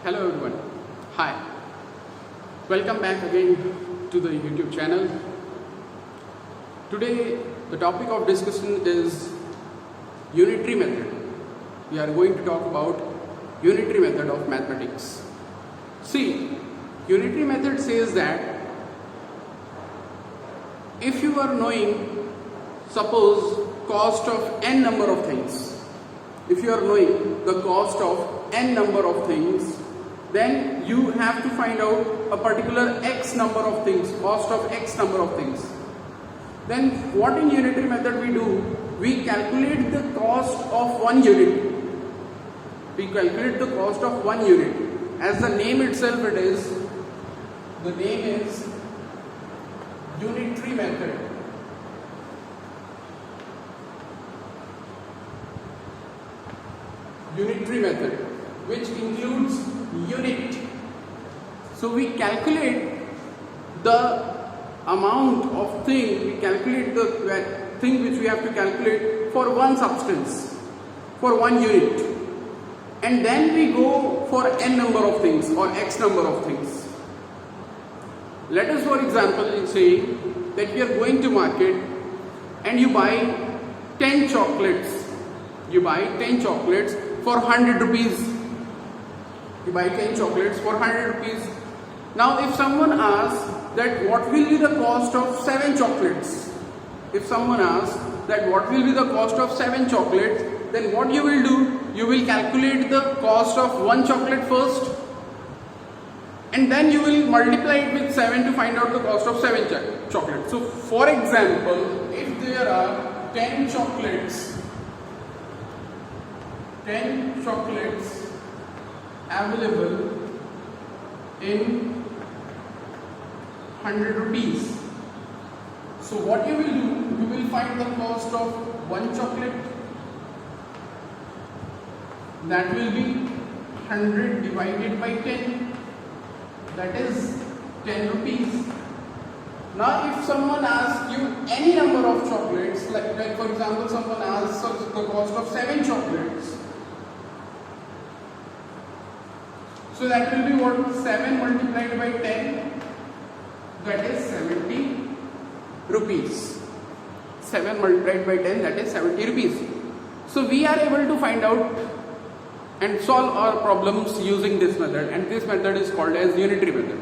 Hello everyone. Hi. Welcome back again to the YouTube channel. Today the topic of discussion is unitary method. We are going to talk about unitary method of mathematics. See, unitary method says that if you are knowing, suppose, cost of n number of things, if you are knowing the cost of n number of things, then you have to find out a particular x number of things, cost of x number of things. Then what in unitary method we do? We calculate the cost of one unit. We calculate the cost of one unit. As the name itself it is, the name is unitary method. Unitary method, which includes unit. So we calculate the amount of thing, we calculate the thing which we have to calculate for one substance, for one unit, and then we go for n number of things or x number of things. Let us for example say that we are going to market and you buy 10 chocolates. You buy 10 chocolates for 100 rupees. You buy 10 chocolates for 100 rupees. Now if someone asks that what will be the cost of 7 chocolates, if someone asks that what will be the cost of 7 chocolates, then what you will do? You will calculate the cost of one chocolate first, and then you will multiply it with 7 to find out the cost of 7 chocolates. So for example, if there are 10 chocolates available in 100 rupees. So what you will do, you will find the cost of one chocolate, that will be 100 divided by 10, that is 10 rupees. Now if someone asks you any number of chocolates, like for example someone asks the cost of 7 chocolates, so that will be what? 7 multiplied by 10, that is 70 rupees. 7 multiplied by 10, that is 70 rupees. So we are able to find out and solve our problems using this method, and this method is called as unitary method.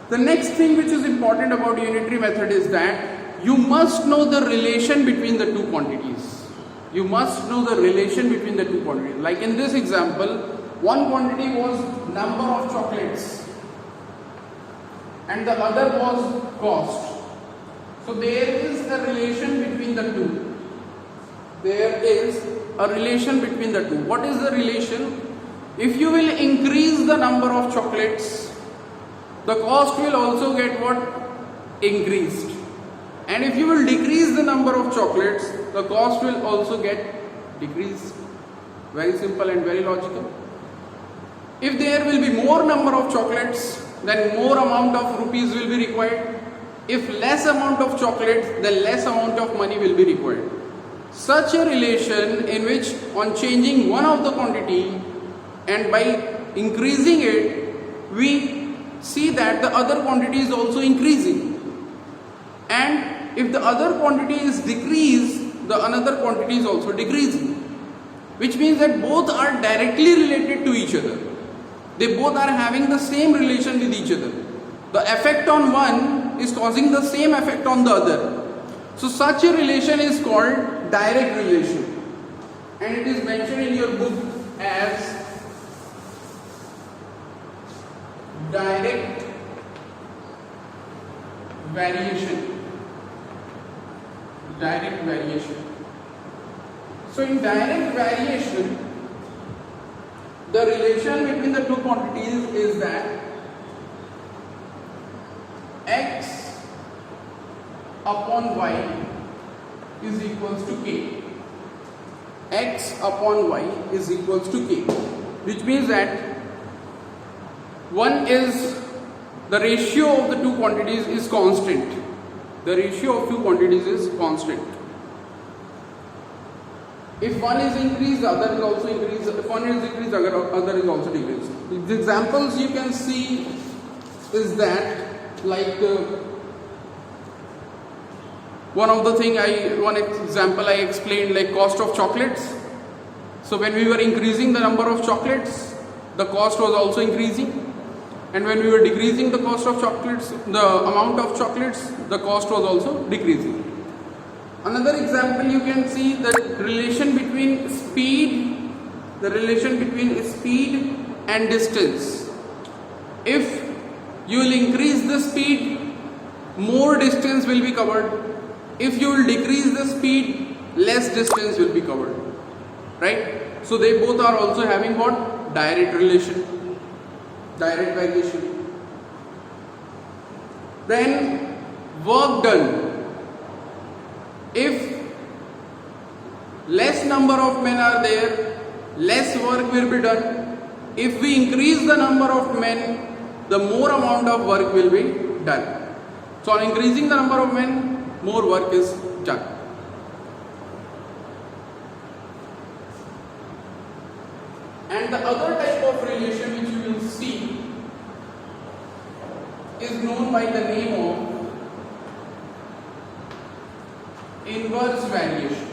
The next thing which is important about unitary method is that you must know the relation between the two quantities. You must know the relation between the two quantities. Like in this example, one quantity was number of chocolates and the other was cost. So there is a relation between the two. There is a relation between the two. What is the relation? If you will increase the number of chocolates, the cost will also get what? Increased. And if you will decrease the number of chocolates, the cost will also get decreased. Very simple and very logical. If there will be more number of chocolates, then more amount of rupees will be required. If less amount of chocolates, then less amount of money will be required. Such a relation in which on changing one of the quantity and by increasing it, we see that the other quantity is also increasing. And if the other quantity is decreased, the another quantity is also decreasing. Which means that both are directly related to each other. They both are having the same relation with each other. The effect on one is causing the same effect on the other. So such a relation is called direct relation, and it is mentioned in your book as direct variation. Direct variation. So in direct variation, the relation between the two quantities is that x upon y is equals to k. X upon y is equals to k, which means that one is the ratio of the two quantities is constant. The ratio of two quantities is constant. If one is increased, the other is also increased. If one is increased, the other is also decreased. The examples you can see is that, like one example I explained, like cost of chocolates. So when we were increasing the number of chocolates, the cost was also increasing, and when we were decreasing the cost of chocolates, the amount of chocolates, the cost was also decreasing. Another example you can see the relation between speed and distance. If you will increase the speed, more distance will be covered. If you will decrease the speed, less distance will be covered. Right? So they both are also having what? Direct relation, direct variation. Then work done. If less number of men are there, less work will be done. If we increase the number of men, the more amount of work will be done. So on increasing the number of men, more work is done. And the other type of relation which you will see is known by the name of inverse variation.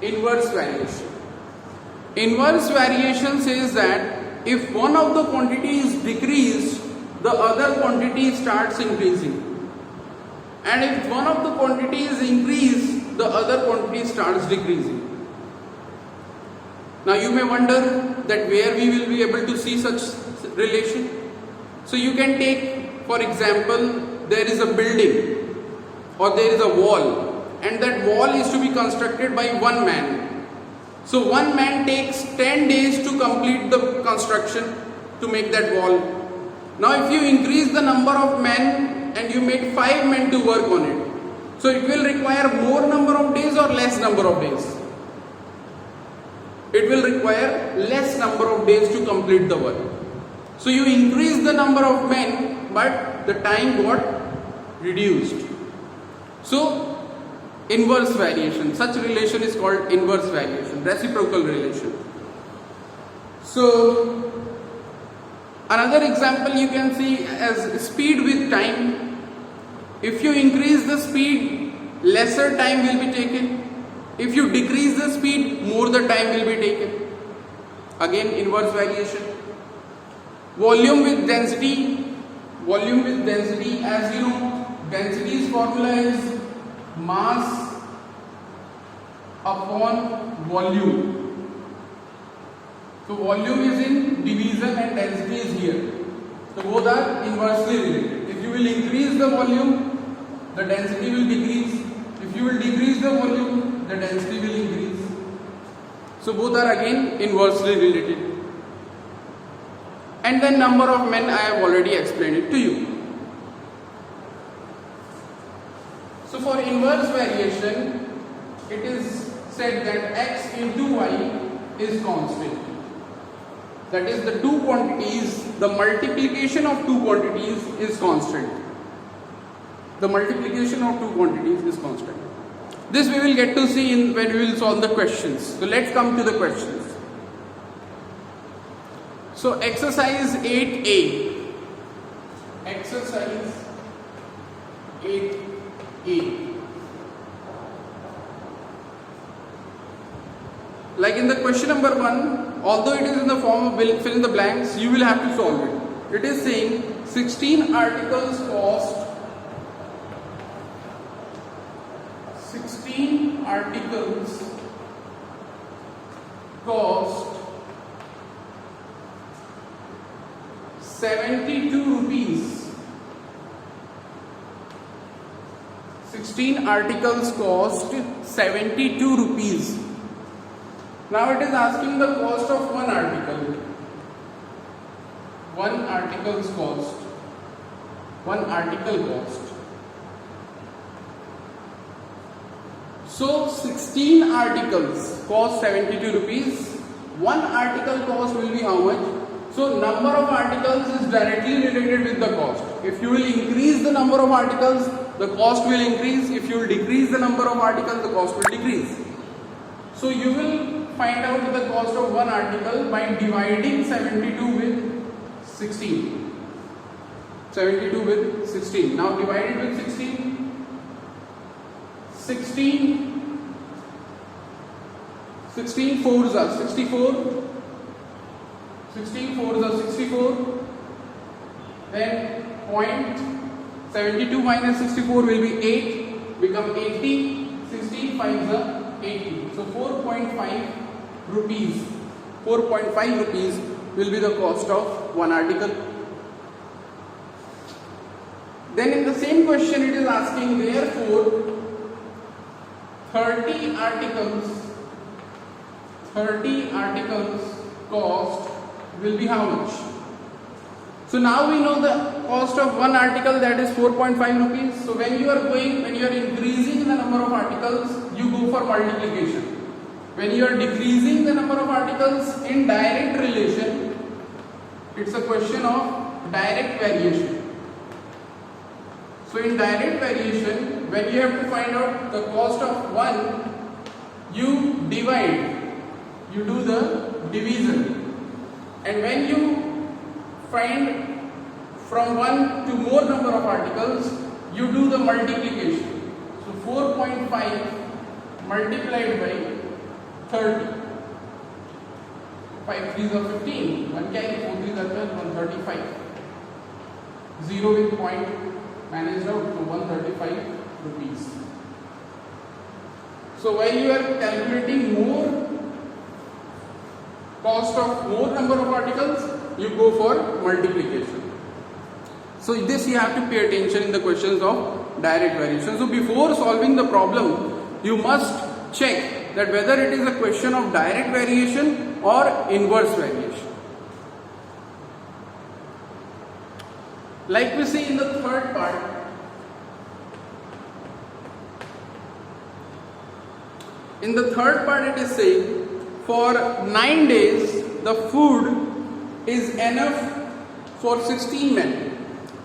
Inverse variation. Inverse variation says that if one of the quantity is decreased, the other quantity starts increasing. And if one of the quantity is increased, the other quantity starts decreasing. Now you may wonder that where we will be able to see such relation. So you can take, for example, there is a building or there is a wall, and that wall is to be constructed by one man. So one man takes 10 days to complete the construction to make that wall. Now if you increase the number of men and you make 5 men to work on it, so it will require more number of days or less number of days? It will require less number of days to complete the work. So you increase the number of men, but the time got reduced. So inverse variation, such relation is called inverse variation, reciprocal relation. So another example you can see as speed with time. If you increase the speed, lesser time will be taken. If you decrease the speed, more the time will be taken. Again, inverse variation. Volume with density. Volume with density, as you know, density's formula is mass upon volume. So volume is in division and density is here. So both are inversely related. If you will increase the volume, the density will decrease. If you will decrease the volume, the density will increase. So both are again inversely related. And then number of men, I have already explained it to you. So for inverse variation, it is said that x into y is constant. That is, the two quantities, the multiplication of two quantities is constant. The multiplication of two quantities is constant. This we will get to see when we will solve the questions. So let's come to the questions. So exercise 8A. Exercise 8A. Like in the question number 1, although it is in the form of fill in the blanks, you will have to solve it. It is saying 16 articles cost 16 articles cost 72 rupees. 16 articles cost 72 rupees. Now it is asking the cost of one article. One article's cost. One article cost. So 16 articles cost 72 rupees. One article cost will be how much? So number of articles is directly related with the cost. If you will increase the number of articles, the cost will increase. If you will decrease the number of articles, the cost will decrease. So you will find out the cost of one article by dividing 72 with 16. 72 with 16. Now divide it with 16. 16 fours are 64. 16 fours are 64. Then 0.72 minus 64 will be 8, become 80. 16 5s are 80. So 4.5 rupees. 4.5 rupees will be the cost of one article. Then in the same question it is asking, therefore 30 articles cost will be how much? So now we know the cost of one article, that is 4.5 rupees. So when you are increasing the number of articles, you go for multiplication. When you are decreasing the number of articles in direct relation, it's a question of direct variation. So in direct variation, when you have to find out the cost of one, you divide, you do the division. And when you find from one to more number of articles, you do the multiplication. So 4.5 multiplied by 30. 5 3s are 15. 1 carry, 4 3s are 12, 135. 0 with point managed out to 135 rupees. So while you are calculating more cost of more number of articles, you go for multiplication. So this you have to pay attention in the questions of direct variation. So before solving the problem, you must check that whether it is a question of direct variation or inverse variation. Like we see in the third part, it is saying for 9 days the food is enough for 16 men.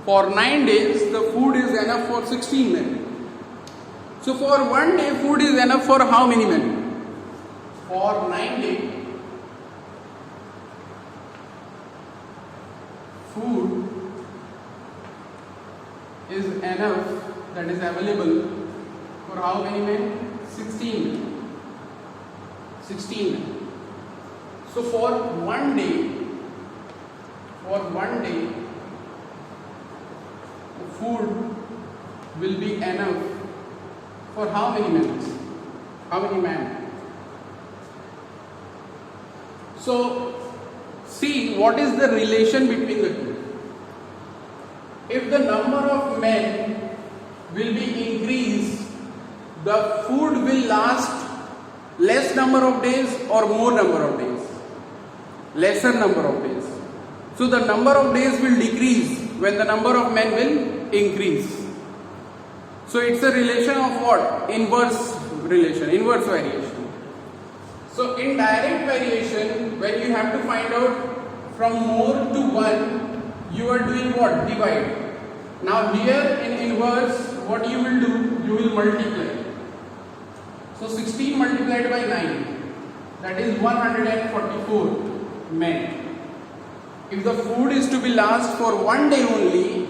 For 9 days the food is enough for 16 men. So for 1 day food is enough for how many men? For 9 days food is enough, that is available for how many men? 16. 16. So for 1 day, the food will be enough for how many minutes? How many men? So see what is the relation between the two. If the number of men will be increased, the food will last less number of days or more number of days? Lesser number of days. So the number of days will decrease when the number of men will increase. So it's a relation of what? Inverse relation, inverse variation. So in direct variation, when you have to find out from more to 1, you are doing what? Divide. Now here in inverse, what you will do? You will multiply. So 16 multiplied by 9, that is 144 men. If the food is to be last for 1 day only,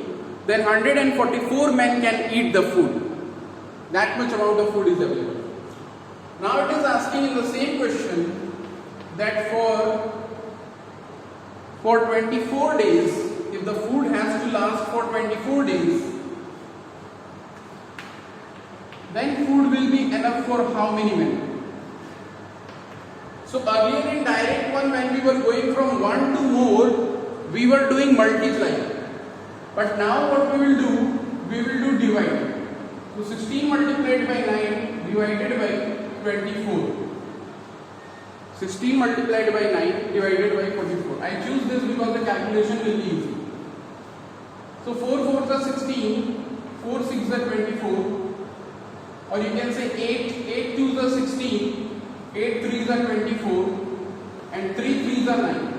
then 144 men can eat the food. That much amount of food is available. Now it is asking in the same question that for 24 days, if the food has to last for 24 days, then food will be enough for how many men? So earlier in direct one, when we were going from 1 to more, we were doing multiply. But now what we will do? We will do divide. So 16 multiplied by 9 divided by 24. 16 multiplied by 9 divided by 44. I choose this because the calculation will be easy. So 4 4s are 16, 4 6s are 24. Or you can say 8 2s are 16, 8 3s are 24, and 3 3s are 9.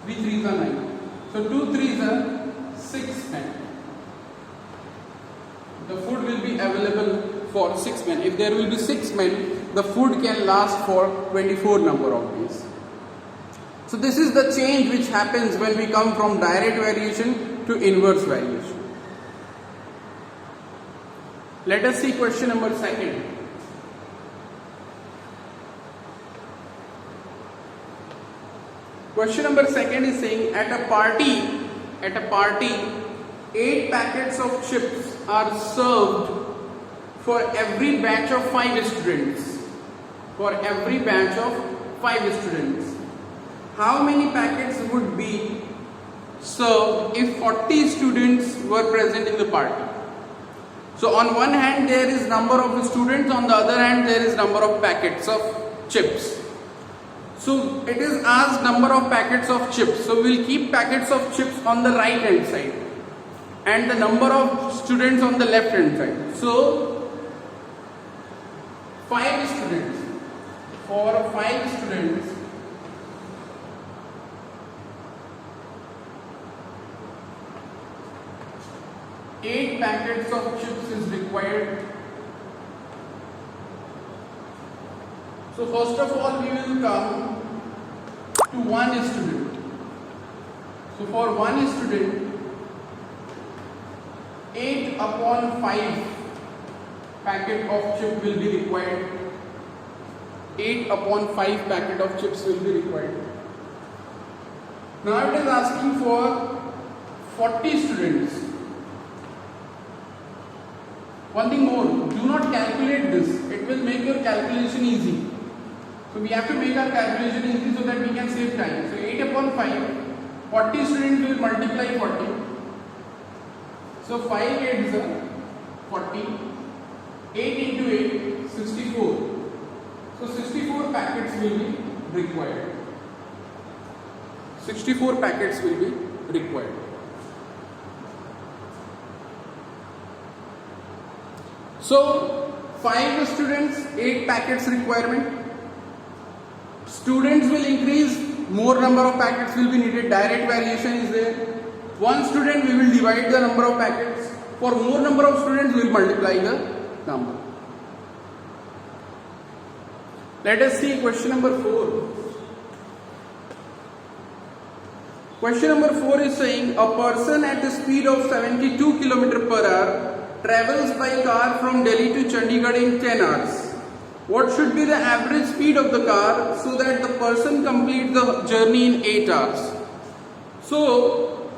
3 3s are 9. So 2 3s are 6 men. The food will be available for 6 men. If there will be 6 men, the food can last for 24 number of days. So this is the change which happens when we come from direct variation to inverse variation. Let us see question number 2. Question number 2 is saying at a party 8 packets of chips are served for every batch of 5 students. For every batch of 5 students. How many packets would be served if 40 students were present in the party? So on one hand there is number of students, on the other hand there is number of packets of chips. So it is asked number of packets of chips. So we'll keep packets of chips on the right hand side and the number of students on the left hand side. So 5 students. For 5 students, eight packets of chips is required. So first of all we will come to one student. So for one student 8 upon 5 packet of chip will be required. 8 upon 5 packet of chips will be required. Now it is asking for 40 students. One thing more, do not calculate this. It will make your calculation easy. So we have to make our calculation easy so that we can save time. So 8 upon 5, 40 students will multiply 40. So 5 8s are 40. 8 into 8, 64. So 64 packets will be required. 64 packets will be required. So 5 students, 8 packets requirement. Students will increase, more number of packets will be needed, direct variation is there. One student we will divide the number of packets. For more number of students we will multiply the number. Let us see question number 4. Question number 4 is saying a person at the speed of 72 km per hour travels by car from Delhi to Chandigarh in 10 hours. What should be the average speed of the car so that the person completes the journey in 8 hours? So,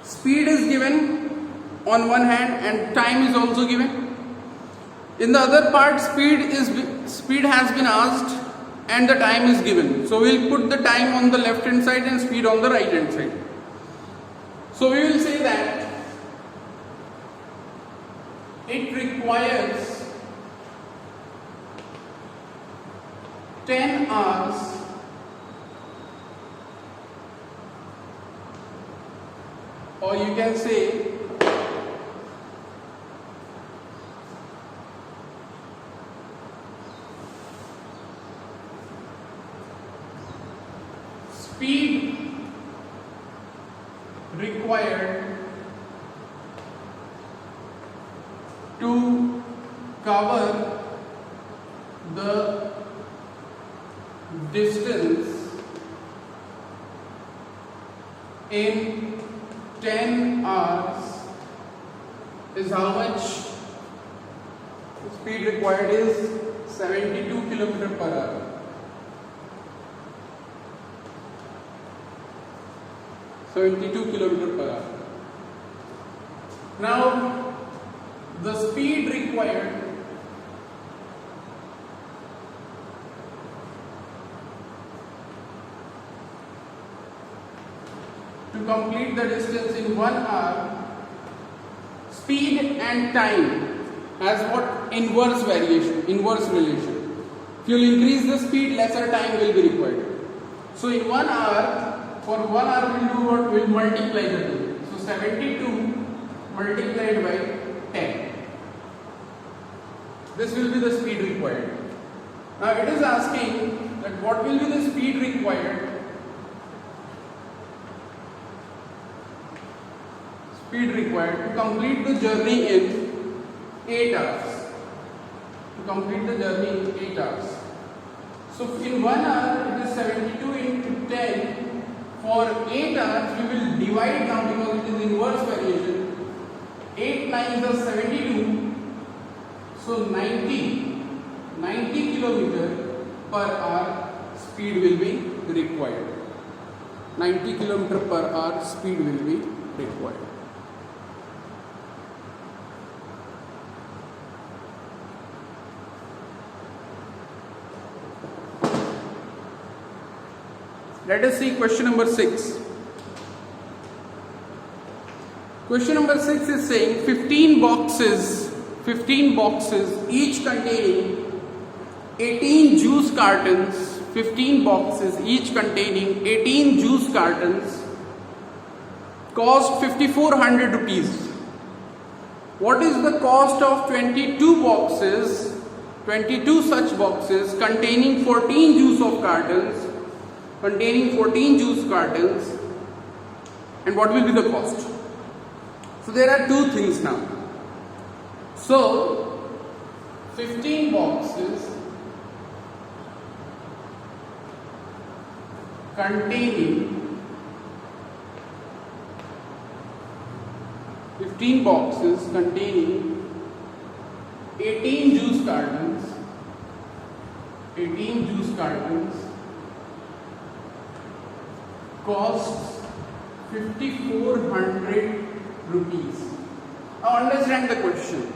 speed is given on one hand and time is also given. In the other part, speed has been asked and the time is given. So we will put the time on the left hand side and speed on the right hand side. So we will say that it requires 10 hours or you can say speed required to cover the distance in 10 hours is how much? The speed required is 72 km per hour. km per hour. Now, the speed required to complete the distance in 1 hour, speed and time has what? Inverse variation, inverse relation. If you will increase the speed, lesser time will be required. So in 1 hour, for 1 hour we will do what? We will multiply the two. So 72 multiplied by 10. This will be the speed required. Now it is asking that what will be the speed required speed required to complete the journey in 8 hours. To complete the journey in 8 hours. So in 1 hour it is 72 into 10. For 8 hours we will divide now because it is inverse variation. 8 9s are 72. So 90 kilometer per hour speed will be required. 90 kilometer per hour speed will be required. Let us see question number 6. Question number 6 is saying 15 boxes each containing 18 juice cartons, 15 boxes each containing 18 juice cartons cost 5400 rupees. What is the cost of 22 such boxes containing 14 juice cartons, and what will be the cost? So there are two things now. So 15 boxes containing 18 juice cartons costs 5400 rupees. Now understand the question.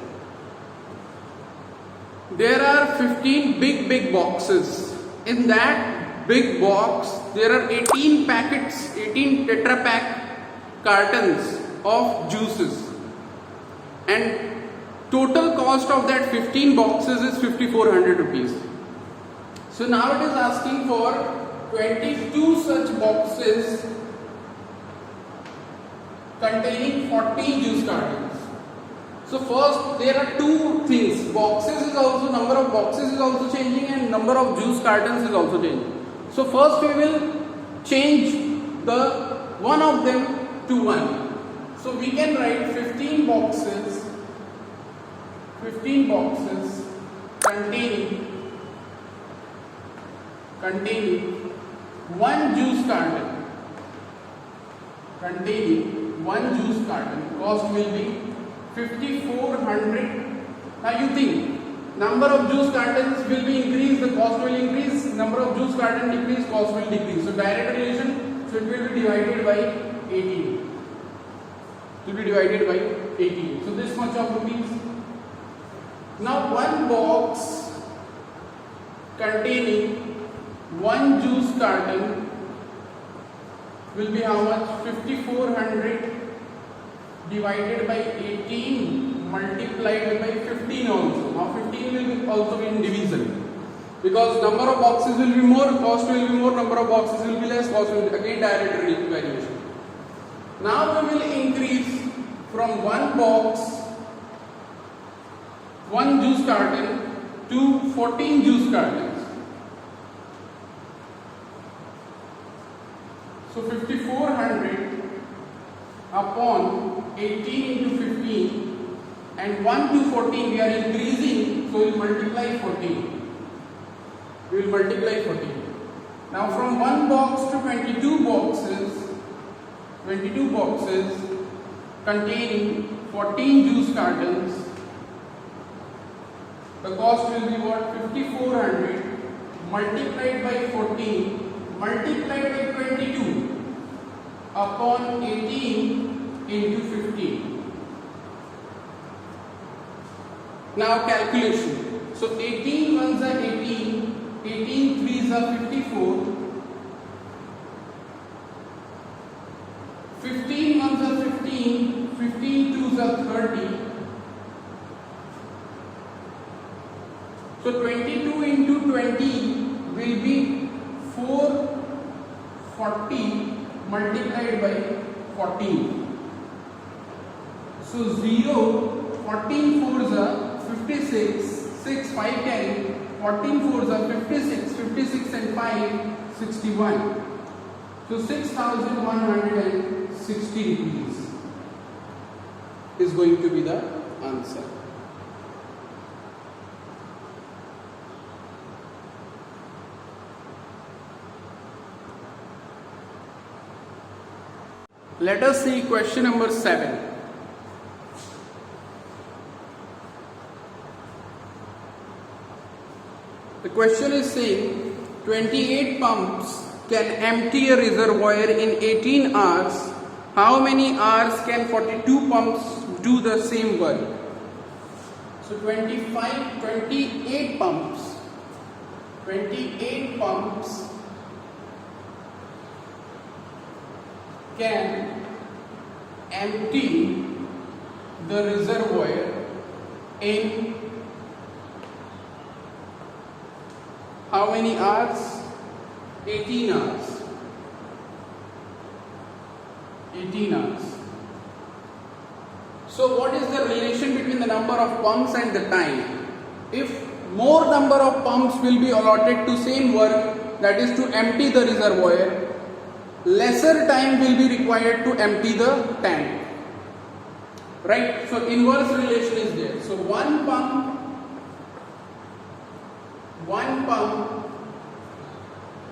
There are 15 big boxes. In that big box there are 18 packets, 18 Tetra Pak cartons of juices, and total cost of that 15 boxes is 5400 rupees. So now it is asking for 22 such boxes containing 14 juice cartons. So first there are two things. Number of boxes is also changing and number of juice cartons is also changing. So first we will change the one of them to 1. So we can write 15 boxes containing one juice carton. Cost will be 5400. Now you think, number of juice cartons will be increased, the cost will increase. Number of juice carton decrease, cost will decrease. So direct relation, so it will be divided by 18. So this much of rupees. Now one box containing one juice carton will be how much? 5400 divided by 18 multiplied by 15 also. Now 15 will also be in division, because number of boxes will be more, cost will be more, number of boxes will be less, cost will be again direct variation. Now we will increase from one box, one juice carton to 14 juice cartons. So 5400 upon 18 into 15, and 1 to 14 we are increasing, so we will multiply 14. Now from one box to 22 boxes containing 14 juice cartons, the cost will be what? 5400 multiplied by 14 multiplied by 22 upon 18 into 15. Now calculation. So 18 ones are 18, 18 threes are 54, 15 ones are 15, 15 twos are 30. So 22 into 20 will be 440 multiplied by 14. So 0, 14 fours are 56, 6, 5, 10, 14 fours are 56, 56 and 5, 61. So 6160 rupees. is going to be the answer. Let us see question number 7. The question is saying 28 pumps can empty a reservoir in 18 hours. How many hours can 42 pumps do the same work? So 28 pumps can empty the reservoir in how many hours? 18 hours. 18 hours. So what is the relation between the number of pumps and the time? If more number of pumps will be allotted to same work, that is to empty the reservoir, lesser time will be required to empty the tank. Right? So inverse relation is there. So one pump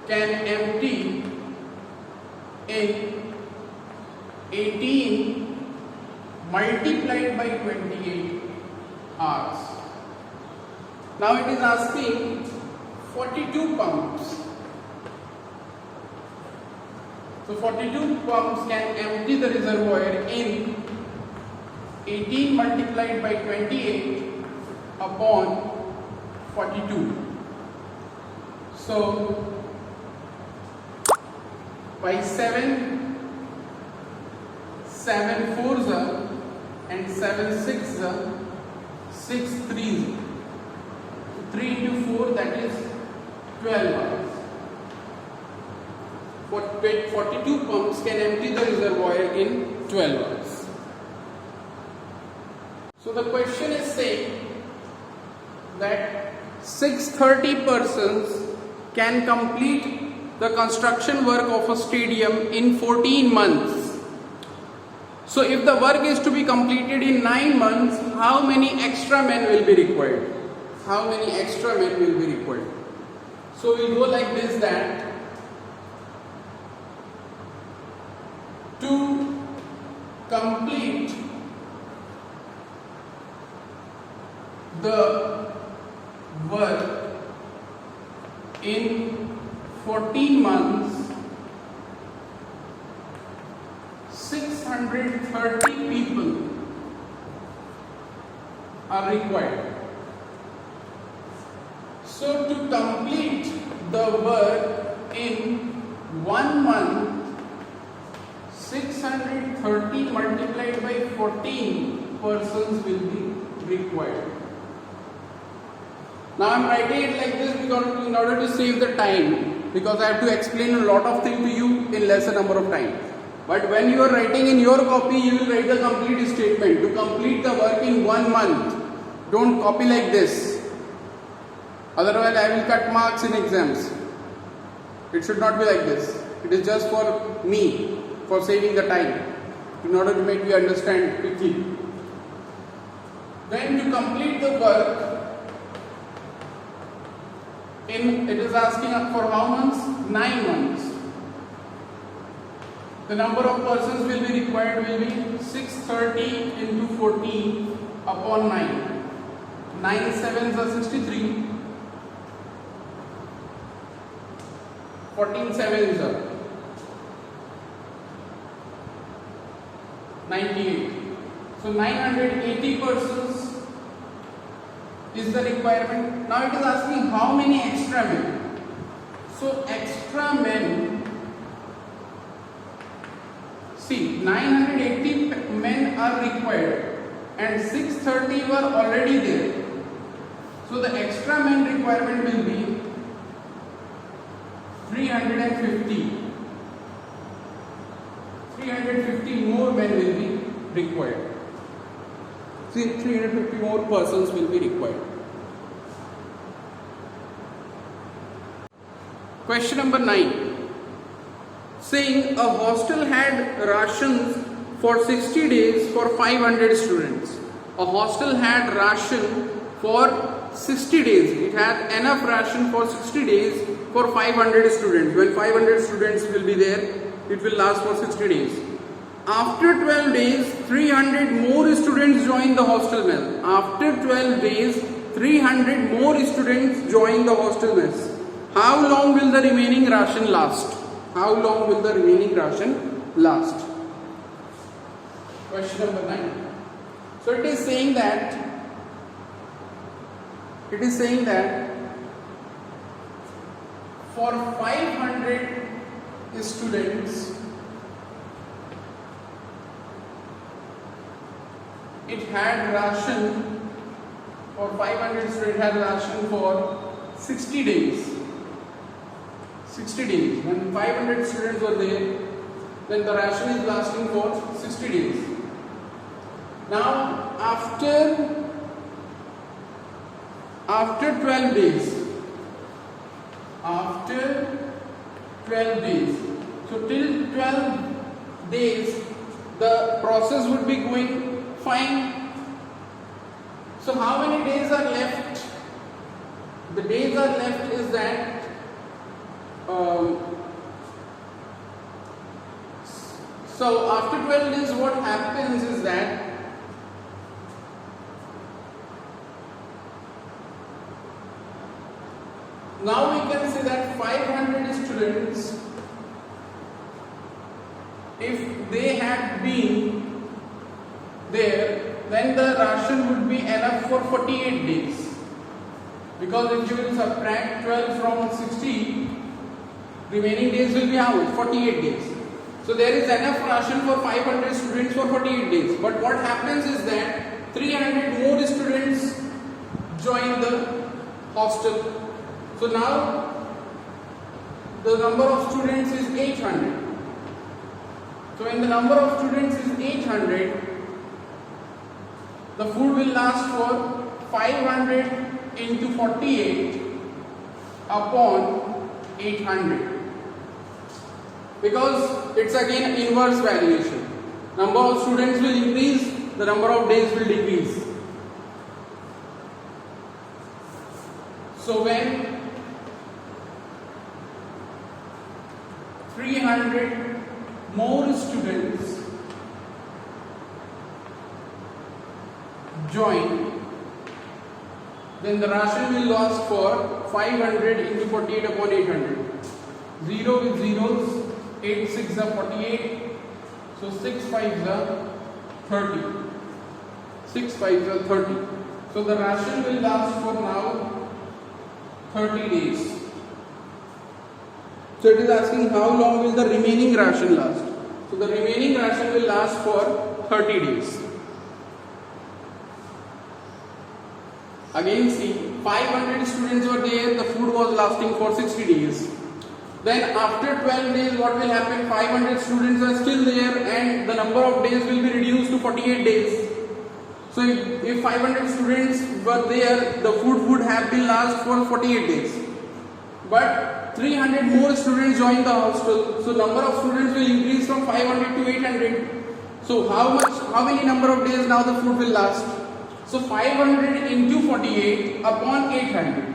can empty in 18 multiplied by 28 hours. Now it is asking 42 pumps. So 42 pumps can empty the reservoir in 18 multiplied by 28 upon 42. So by 7 4s and 7 6s, 6 3s. 3 into 4, that is 12 hours. 42 pumps can empty the reservoir in 12 hours. So the question is saying that 630 persons can complete the construction work of a stadium in 14 months. So if the work is to be completed in 9 months, how many extra men will be required? How many extra men will be required? So we'll go like this, that to complete the work in 14 months, 630 people are required. So to complete the work in 1 month, 630 multiplied by 14 persons will be required. Now I am writing it like this because in order to save the time, because I have to explain a lot of things to you in lesser number of time. But when you are writing in your copy, you will write the complete statement. To complete the work in 1 month, don't copy like this. Otherwise I will cut marks in exams. It should not be like this. It is just for me, for saving the time, in order to make you understand quickly. Then to complete the work, it is asking for how months? 9 months. The number of persons will be required will be 630 into 14 upon 9. 9 sevens are 63. 14 sevens are 98. So 980 persons is the requirement. Now it is asking how many extra men. So extra men, see, 980 men are required and 630 were already there. So the extra men requirement will be 350. 350 more men will be required. See, 350 more persons will be required. Question number 9. Saying a hostel had rations for 60 days for 500 students. A hostel had ration for 60 days. It had enough ration for 60 days for 500 students. When 500 students will be there, it will last for 60 days. After 12 days, 300 more students joined the hostel mess. After 12 days, 300 more students joined the hostel mess. How long will the remaining ration last? How long will the remaining ration last? Question number 9. So it is saying that for 500 students, it had ration for 500 students had ration for 60 days. 60 days. When 500 students were there, then the ration is lasting for 60 days. Now, after 12 days, so till 12 days, the process would be going fine. So, how many days are left? The days are left is that so after 12 days, what happens is that now we can say that 500 students, if they had been there, then the ration would be enough for 48 days. Because if you will subtract 12 from 60, remaining days will be how much? 48 days. So there is enough ration for 500 students for 48 days. But what happens is that 300 more students join the hostel. So now the number of students is 800. So when the number of students is 800, the food will last for 500 into 48 upon 800. Because it's again inverse valuation. Number of students will increase, the number of days will decrease. So when 300 more students join, then the ration will last for 500 into 48 upon 800. 0 with zeros, 8 6 are 48, so 6 5s are 30. 6 5s are 30. So the ration will last for now 30 days. So it is asking how long will the remaining ration last. So the remaining ration will last for 30 days. Again see, 500 students were there, the food was lasting for 60 days. Then after 12 days what will happen? 500 students are still there and the number of days will be reduced to 48 days. So if 500 students were there, the food would have been last for 48 days. But 300 more students joined the hostel, so number of students will increase from 500 to 800. So how many number of days now the food will last? So 500 into 48 upon 800.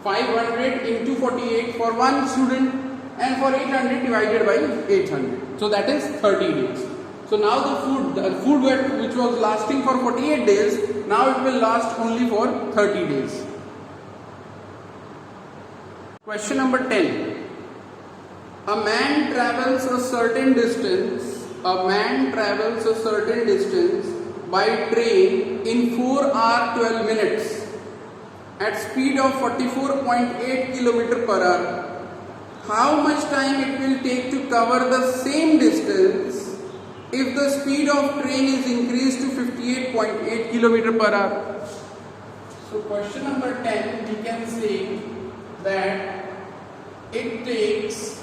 500 into 48 for one student and for 800 divided by 800. So that is 30 days. So now the food which was lasting for 48 days, now it will last only for 30 days. Question number 10. A man travels a certain distance by train in 4 hours 12 minutes at speed of 44.8 km per hour. How much time it will take to cover the same distance if the speed of train is increased to 58.8 km per hour? So question number 10, we can say that it takes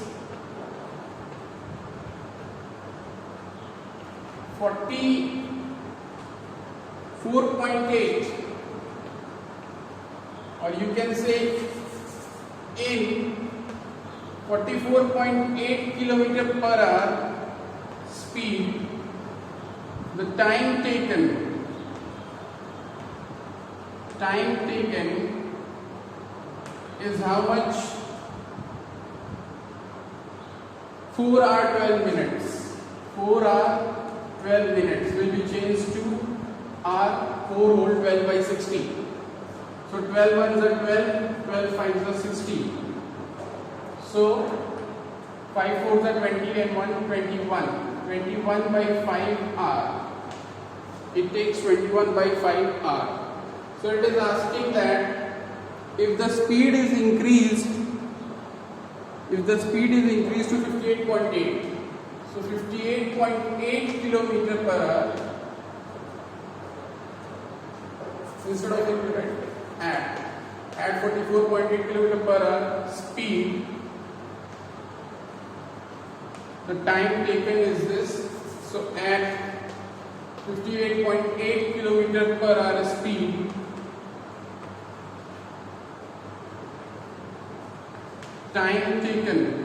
44.8, or you can say in 44.8 km per hour speed, the time taken is how much? 4 hour 12 minutes. 4 hour 12 minutes will be changed to hour 4 whole 12 by 60. So 12 ones are 12, 12 fives are 60. So 5 fours are 20 and 1 21. 21 by 5 hour. It takes 21 by 5 hour. So it is asking that if the speed is increased to 58.8, so 58.8 kilometer per hour, instead of if you write at 44.8 kilometer per hour speed, the time taken is this. So at 58.8 kilometer per hour speed, time taken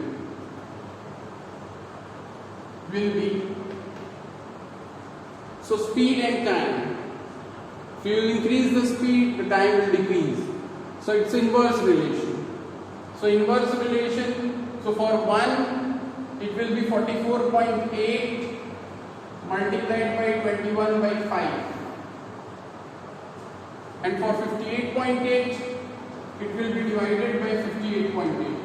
will be, so speed and time. If you increase the speed, the time will decrease. So it's inverse relation. So inverse relation, so for 1 it will be 44.8 multiplied by 21 by 5. And for 58.8 it will be divided by 58.8.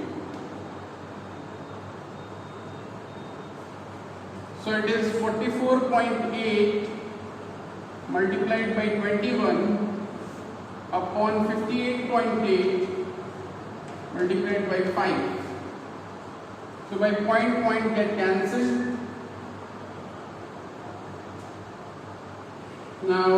So it is 44.8 multiplied by 21 upon 58.8 multiplied by 5. So by point get cancelled. Now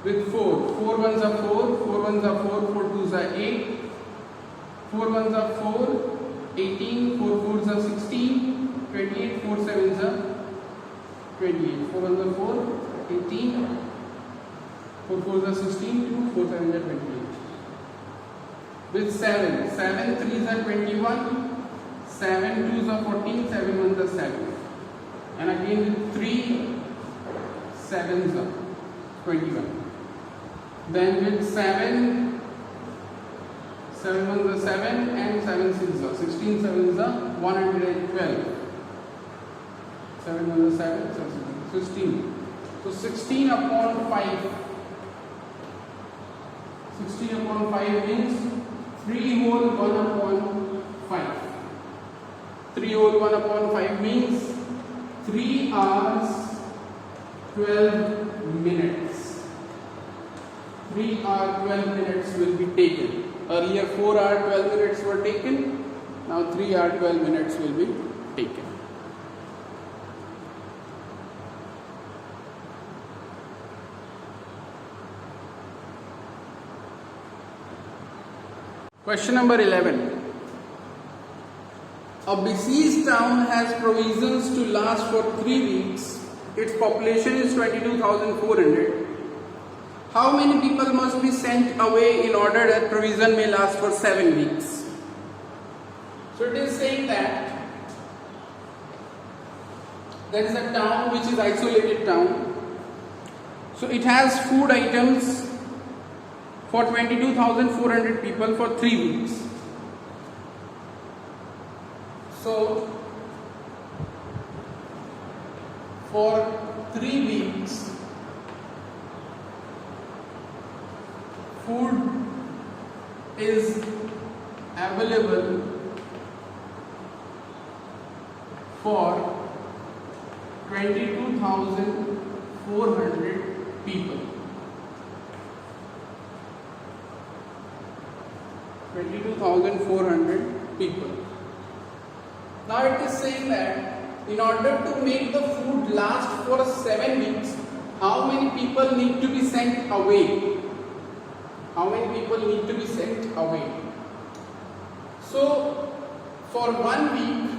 with 4 ones are 4, 4 ones are 4, 4 twos are 8, 4 ones are 4, 18, 4 fours are 16, 28, 4 sevens are 28, 4 ones are 4, 18, 4 fours are 16, 2, 4 sevens are 28. With 7 threes are 21, 7 twos are 14, 7 ones are 7. And again with 3 sevens are 21. Then with 7 ones are 7 and 7 sixes are 16, 7s are 112. 7 ones are 7, 16. So 16 upon 5. 16 upon 5 means 3 whole 1 upon 5. 3 whole 1 upon 5 means 3 hours 12 minutes. 3 hours 12 minutes will be taken. Earlier 4 hours 12 minutes were taken. Now 3 hours 12 minutes will be taken. Question number 11. A besieged town has provisions to last for 3 weeks. Its population is 22,400. How many people must be sent away in order that provision may last for 7 weeks? So it is saying that there is a town which is isolated town. So it has food items for 22,400 people for 3 weeks. So for 3 weeks, food is available for 22,400 people. 22,400 people. Now it is saying that in order to make the food last for 7 weeks, how many people need to be sent away? How many people need to be sent away? So for 1 week,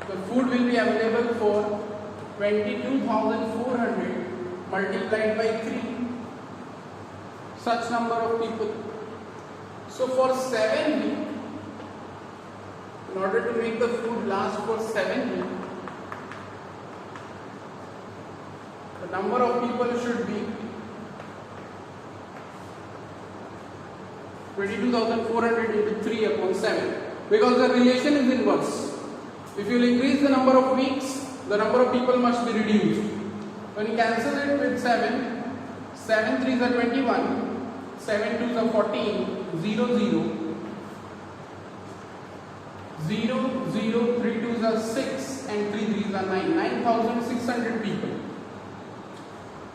the food will be available for 22,400 multiplied by 3. Such number of people. So So for 7 weeks, in order to make the food last for 7 weeks, the number of people should be 22,400 into 3 upon 7, because the relation is inverse. If you will increase the number of weeks, the number of people must be reduced. When you cancel it with 7, 7 3s are 21, 7 2s are 14, 0 0, 0 0, 3 2s are 6 and 3 3s are 9, 9,600 people.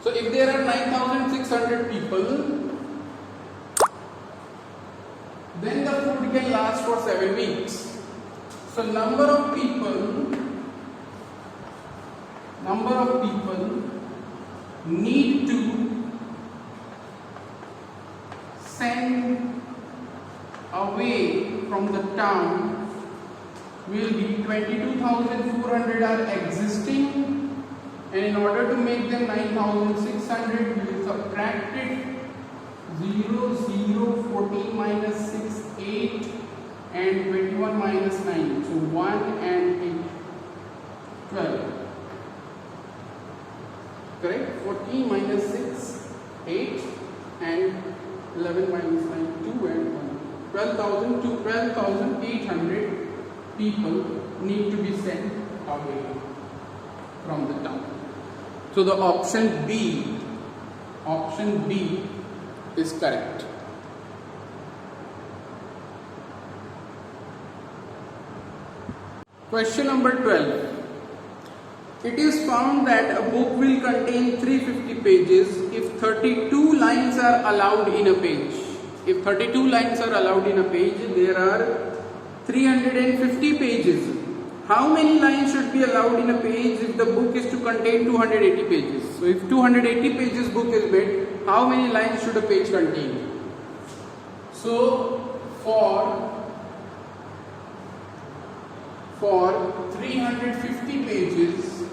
So if there are 9,600 people, then the food can last for 7 weeks. So number of people need to send away from the town will be 22,400 are existing, and in order to make them 9,600 we will subtract it 0 0 14 minus 6 8 and 21 minus 9, so 1 and 8 12, correct? 14 minus 6 8 and 11 minus 9 2 and 1, 12,000 to 12,800 people need to be sent away from the town. So the option B is correct. Question number 12. It is found that a book will contain 350 pages if 32 lines are allowed in a page. If 32 lines are allowed in a page, there are 350 pages. How many lines should be allowed in a page if the book is to contain 280 pages? So if 280 pages book is made, how many lines should a page contain? So for 350 pages,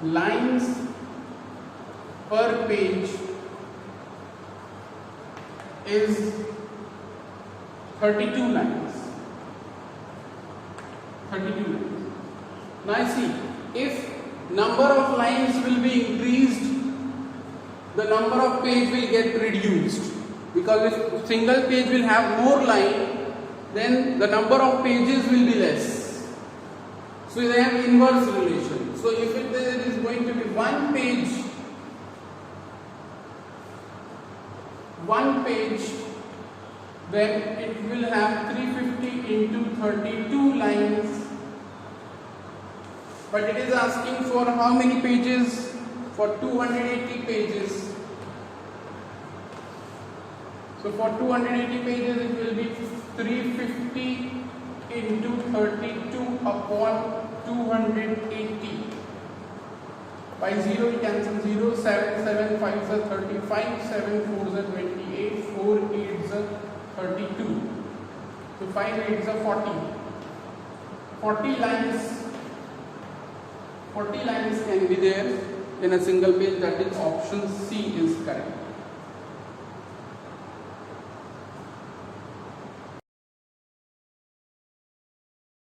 lines per page is 32 lines. 32 lines. Now see, if number of lines will be increased, the number of page will get reduced, because if single page will have more line, then the number of pages will be less. So they have inverse relation. So if there is going to be one page, then it will have 350 into 32 lines. But it is asking for how many pages? For 280 pages. So for 280 pages it will be 350 into 32 upon 280. By 0 we cancel 0, 7, 7, 5 are 35, 7, 4 are 28, 4, 8 are 32. So 5, 8 are 40. 40 lines can be there in a single page, that is option C is correct.